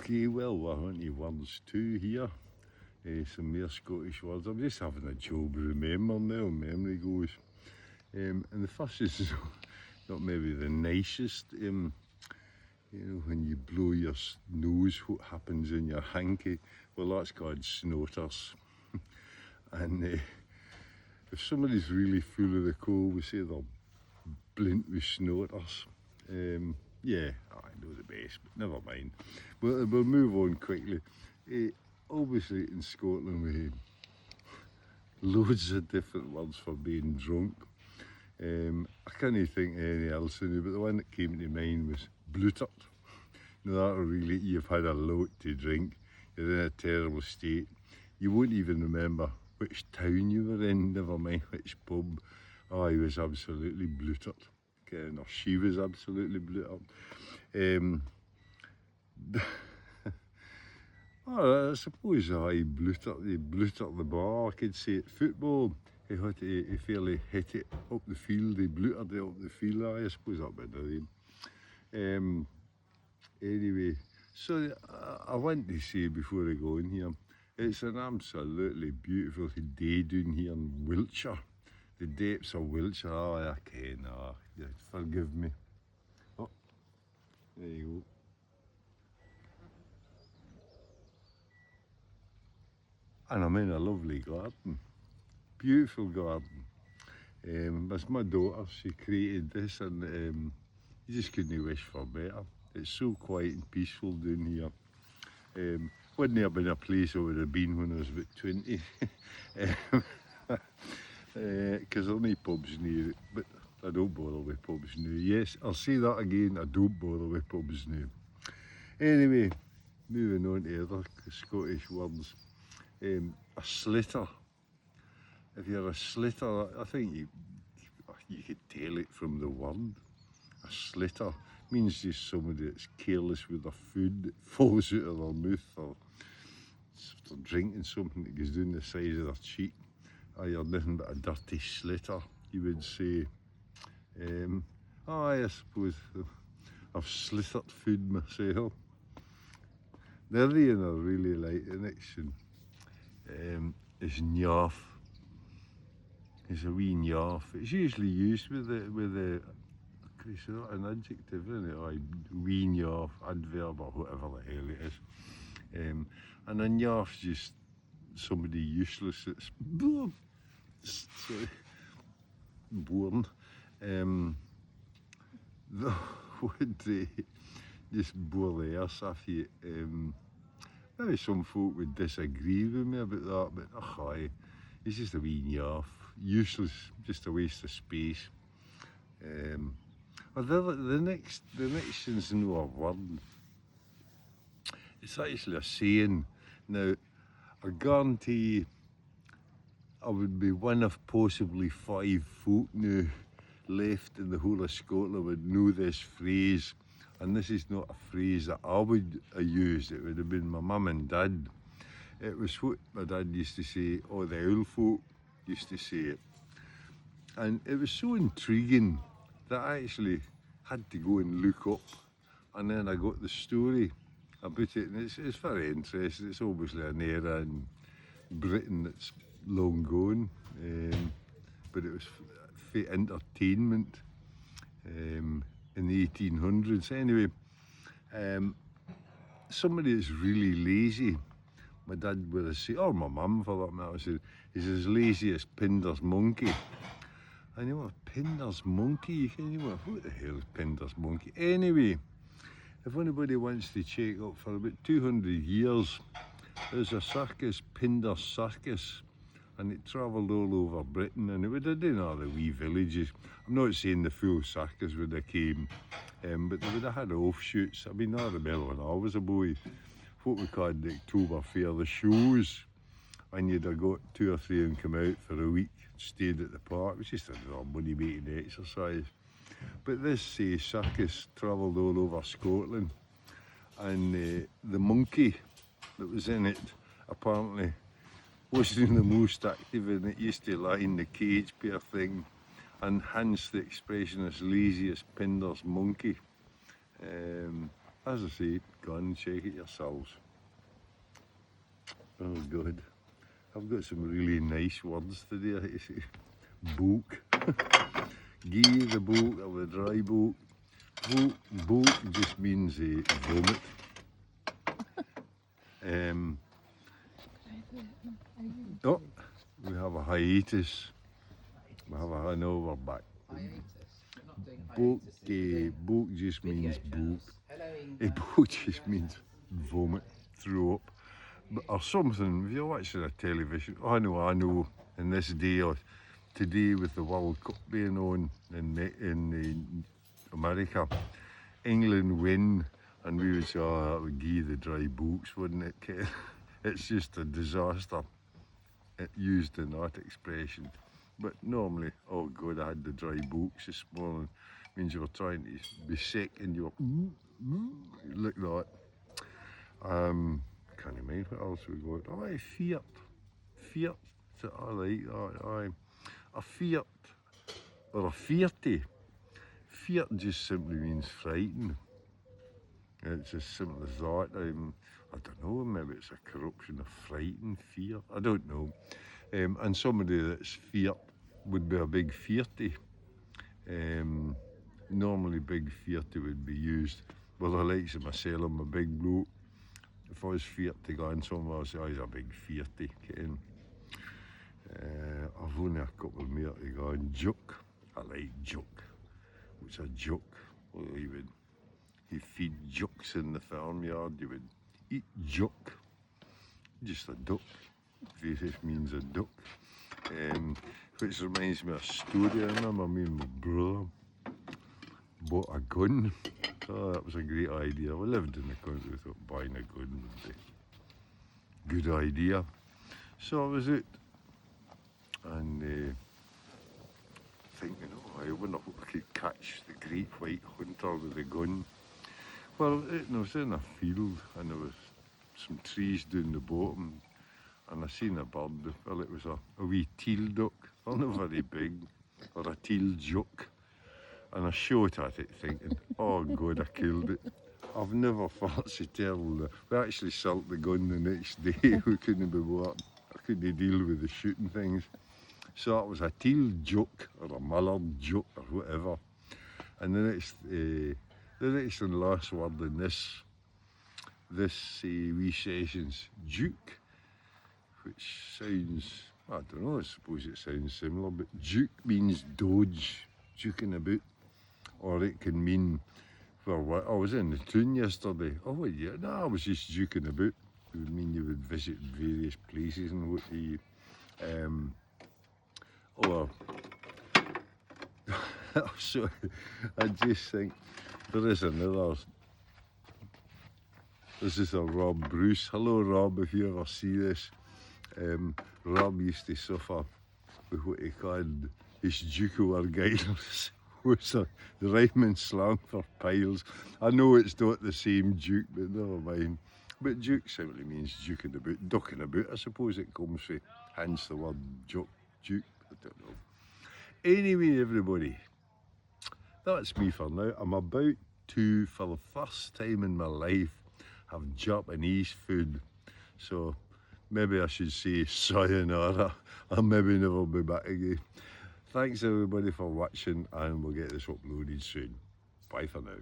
Okay, well, we're on to words two here. Some more Scottish words. I'm just having a job remembering now, memory goes. And the first is not maybe the nicest. When you blow your nose, what happens in your hanky? Well, that's called snorters. And if somebody's really full of the cold, we say they're blint with snorters. Yeah, I know the best, but never mind. We'll move on quickly. Obviously, in Scotland, we have loads of different words for being drunk. I can't think of any else in it, but the one that came to mind was bluttered. Now, that really, you've had a lot to drink, you're in a terrible state. You won't even remember which town you were in, never mind which pub. Oh, he was absolutely bluttered. Or she was absolutely bluttered. I suppose he bluttered the ball. I could say it football. He fairly hit it up the field. He bluttered it up the field. I suppose that would be the anyway, so I want to say before I go in here, it's an absolutely beautiful day down here in Wiltshire. The depths of Wiltshire. Oh, I can. Forgive me. Oh, there you go. And I'm in a lovely garden. Beautiful garden. It's my daughter, she created this, and you just couldn't wish for better. It's so quiet and peaceful down here. Wouldn't have been a place I would have been when I was about 20. Because there are no pubs near it, but I don't bother with pubs now. Yes, I'll say that again, I don't bother with pubs now. Anyway, moving on to other Scottish words. A slitter. If you're a slitter, I think you could tell it from the word. A slitter means just somebody that's careless with their food that falls out of their mouth, or if they're drinking something that goes down the side of their cheek. You're nothing but a dirty slitter, you would say. I suppose I've slittered food myself. The other one I really like, the next one, is nyaff. It's a wee nyaff. It's usually used with the is that an adjective, isn't it? Or wee nyaff, adverb, or whatever the hell it is. And a nyaff's just somebody useless that's born. Would they just bore the arse off you? Maybe some folk would disagree with me about that, but it's just a wee nyaff. Useless, just a waste of space. The next one's no a word. It's actually a saying. Now, I guarantee I would be one of possibly 5 folk now left in the whole of Scotland would know this phrase. And this is not a phrase that I would have used, it would have been my mum and dad. It was what my dad used to say, or the old folk used to say it. And it was so intriguing that I actually had to go and look up, and then I got the story about it, and it's very interesting. It's obviously an era in Britain that's long gone, but it was for entertainment in the 1800s. Anyway, somebody that's really lazy, my dad would have said, or my mum for that matter, said, he's as lazy as Pinder's monkey. I know what Pinder's monkey, you can know what the hell is Pinder's monkey? Anyway, if anybody wants to check out, for about 200 years, there's a circus, Pinder's Circus, and it travelled all over Britain, and it would have done all the wee villages. I'm not saying the full circus would have came, but they would have had offshoots. I mean, I remember when I was a boy, what we called the October Fair, the shows, and you'd have got 2 or 3 and come out for a week, stayed at the park. It was just a money making exercise. But this circus travelled all over Scotland, and the monkey that was in it apparently wasn't the most active, and it used to lie in the cage per thing, and hence the expression as lazy as Pinder's monkey. as I say, go and check it yourselves. Oh God, I've got some really nice words today. Book. Gee the book, or the dry book. Book just means vomit. Oh, we have a hiatus. I know we're back. Book just means book. A book just means vomit, throw up, or something. If you're watching a television, I know. In this day, or today with the World Cup being on in America, England win, and we would say, oh, that would give the dry books, wouldn't it, Ken? It's just a disaster. It used in that expression. But normally, oh God, I had the dry books this morning. Means you were trying to be sick and you were like that. Can't remember what else we got. Oh, Fiat. So, all right, aye. A Fiat or a Fiat. Fiat just simply means frightened. It's as simple as that. I don't know, maybe it's a corruption of frightened, fear. I don't know. And somebody that's Fiat would be a big Fiaty. Normally big Fiaty would be used with the likes of myself. I'm a big bloke. If I was Fiat to go in somewhere, I'd say, oh, he's a big Fiaty. I've only a couple of more to go and joke. I like joke. What's a joke? Well, you feed jokes in the farmyard, you would eat joke. Just a duck. This means a duck. Which reminds me of a story. I remember me and my brother bought a gun. Oh, that was a great idea. We lived in the country, we thought buying a gun would be a good idea. So I was out and thinking, oh, I wonder if I could catch the great white hunter with a gun. Well, I was in a field and there was some trees down the bottom and I seen a bird. Well, it was a wee teal duck. They're not very big, or a teal duck. And I shot at it thinking, oh God, I killed it. I've never thought so terrible. We actually sold the gun the next day. We couldn't be bothered. I couldn't deal with the shooting things. So it was a teal duck or a mallard duck or whatever. And the next and last word in this wee session's duke, which sounds, I don't know, I suppose it sounds similar, but duke means dodge, duking about, or it can mean, well, I was in the town yesterday. Oh yeah, no, I was just duking about. It would mean you would visit various places and what you, so I just think there is another. This is a Rob Bruce. Hello Rob, if you ever see this. Rob used to suffer with what he called his ducal argyles, which are the Ryman slang for piles. I know it's not the same duke, but never mind. But duke simply means duking about, ducking about. I suppose it comes from, hence the word duke. I don't know. Anyway, everybody, that's me for now. I'm about to, for the first time in my life, have Japanese food. So maybe I should say sayonara. I'll maybe never be back again. Thanks everybody for watching, and we'll get this uploaded soon. Bye for now.